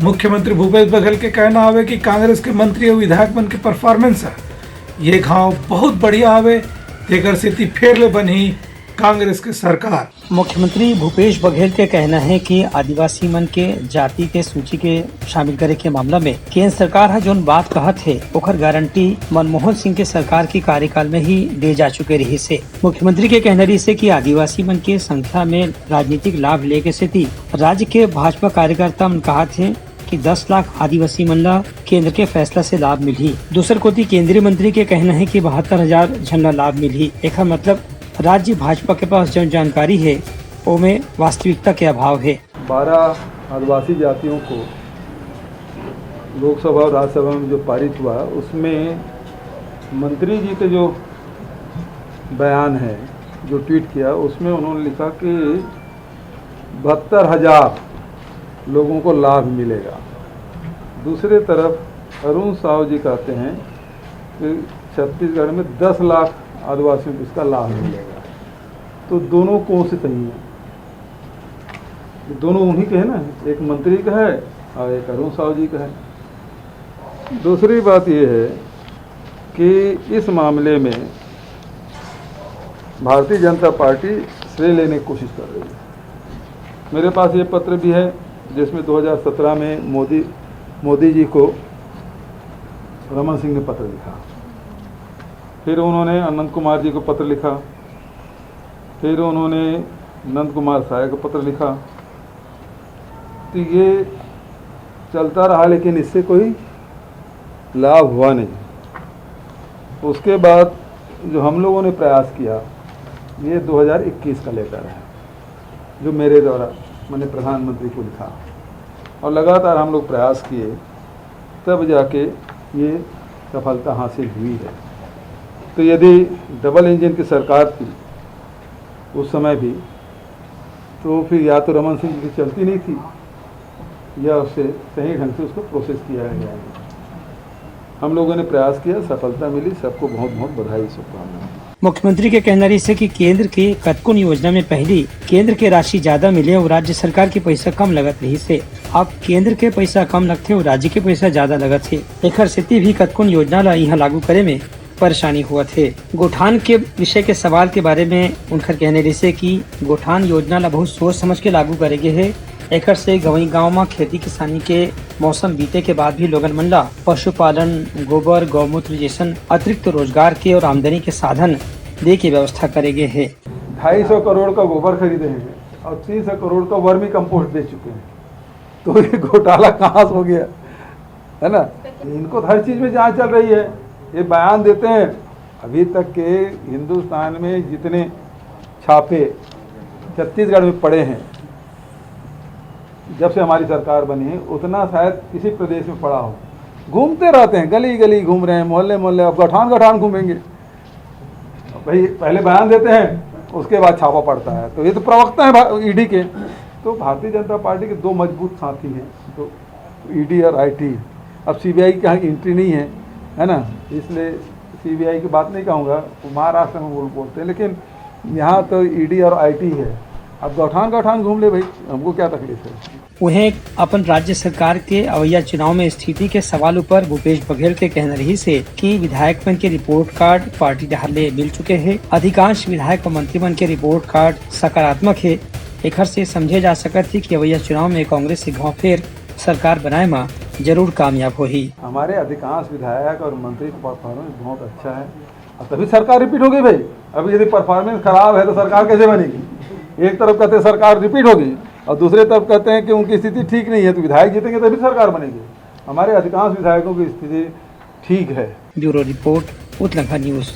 मुख्यमंत्री भूपेश बघेल के कहना आवे कि कांग्रेस के मंत्री और विधायक मन के परफॉर्मेंस है ये गांव बहुत बढ़िया आवे, तेकर स्थिति फेर ले बनी कांग्रेस के सरकार। मुख्यमंत्री भूपेश बघेल के कहना है कि आदिवासी मन के जाति के सूची के शामिल करे के मामला में केंद्र सरकार है जोन बात कहत है ओकर गारंटी मनमोहन सिंह के सरकार के कार्यकाल में ही दे जा चुके रही से। मुख्यमंत्री के कहना रही से कि आदिवासी मन के संख्या में राजनीतिक लाभ ले के स्थिति राज्य के भाजपा कार्यकर्ता मन कहत है कि 10 लाख आदिवासी मन ला केंद्र के फैसला से लाभ मिली। दूसर कोती केंद्रीय मंत्री के कहना है कि 72,000 झन ला लाभ मिली। एक मतलब राज्य भाजपा के पास जो जानकारी है वो में वास्तविकता के अभाव है। 12 आदिवासी जातियों को लोकसभा और राज्यसभा में जो पारित हुआ उसमें मंत्री जी के जो बयान है, जो ट्वीट किया, उसमें उन्होंने लिखा कि 72,000 लोगों को लाभ मिलेगा। दूसरे तरफ अरुण साहू जी कहते हैं कि छत्तीसगढ़ में 10 लाख आदिवासियों को इसका लाभ मिलेगा। तो दोनों कौन से सही हैं? दोनों उन्हीं के हैं ना, एक मंत्री का है और एक अरुण साहू जी का है। दूसरी बात यह है कि इस मामले में भारतीय जनता पार्टी श्रेय लेने की कोशिश कर रही है। मेरे पास ये पत्र भी है जिसमें 2017 में मोदी जी को रमन सिंह ने पत्र लिखा, फिर उन्होंने अनंत कुमार जी को पत्र लिखा, फिर उन्होंने नंद कुमार साय को पत्र लिखा। तो ये चलता रहा लेकिन इससे कोई लाभ हुआ नहीं। उसके बाद जो हम लोगों ने प्रयास किया ये 2021 का लेटर है जो मेरे द्वारा मैंने प्रधानमंत्री को लिखा और लगातार हम लोग प्रयास किए, तब जाके ये सफलता हासिल हुई है। तो यदि डबल इंजन की सरकार थी उस समय भी, तो फिर या तो रमन सिंह की चलती नहीं थी या उससे सही ढंग से उसको प्रोसेस किया गया है। हम लोगों ने प्रयास किया, सफलता मिली, सबको बहुत बहुत बधाई, शुभकामनाएं। मुख्यमंत्री के कहना रही से कि केंद्र के कतकुन योजना में पहली केंद्र के राशि ज्यादा मिले और राज्य सरकार के पैसा कम लगत रही से अब केंद्र के पैसा कम लगते और राज्य के पैसा ज्यादा लगत है। एकर स्थिति भी कतकुन योजना ला यहाँ लागू करे में परेशानी हुआ थे। गोठान के विषय के सवाल के बारे में उनकर कहने रही से कि गोठान योजना ला बहुत सोच समझ के लागू करेगे है। एकर से गवई गाँव में खेती किसानी के मौसम बीते के बाद भी लोगन मन ला पशुपालन, गोबर, गौमूत्र जैसन अतिरिक्त रोजगार के और आमदनी के साधन दे के व्यवस्था करेगे है। 250 करोड़ का गोबर खरीदे हैं और 300 करोड़ का वर्मी कंपोस्ट दे चुके हैं। तो ये घोटाला कहाँ से हो गया है ना? इनको हर चीज में जांच चल रही है। ये बयान देते हैं। अभी तक के हिंदुस्तान में जितने छापे छत्तीसगढ़ में पड़े हैं जब से हमारी सरकार बनी है, उतना शायद किसी प्रदेश में पड़ा हो। घूमते रहते हैं, गली गली घूम रहे हैं, मोहल्ले मोहल्ले, अब गठान घूमेंगे। भाई पहले बयान देते हैं, उसके बाद छापा पड़ता है। तो ये तो प्रवक्ता है ईडी के। तो भारतीय जनता पार्टी के दो मजबूत साथी हैं, तो ईडी और आईटी। अब सीबीआई की यहाँ एंट्री नहीं है ना, इसलिए सीबीआई की बात नहीं कहूँगा, महाराष्ट्र में बोलते हैं, लेकिन यहाँ तो ईडी और आईटी है। अब गठान घूम ले भाई, हमको क्या तकलीफ है। उन्हें अपन राज्य सरकार के अवैया चुनाव में स्थिति के सवालों पर भूपेश बघेल के कहना रही से कि विधायक मन के रिपोर्ट कार्ड पार्टी डाले मिल चुके हैं। अधिकांश विधायक और मंत्री मन के रिपोर्ट कार्ड सकारात्मक है। एकर से समझे जा सकत है कि अवैया चुनाव में कांग्रेस एक फिर सरकार बनाए में जरूर कामयाब होगी। हमारे अधिकांश विधायक और मंत्री का परफॉर्मेंस बहुत अच्छा है और तभी सरकार रिपीट हो गई भाई। अभी यदि परफॉर्मेंस खराब है तो सरकार कैसे बनेगी? एक तरफ कहते हैं सरकार रिपीट होगी और दूसरे तरफ कहते हैं कि उनकी स्थिति ठीक नहीं है, तो विधायक जीतेंगे तभी सरकार बनेगी। हमारे अधिकांश विधायकों की स्थिति ठीक है। Bureau report, Uttarakhand news.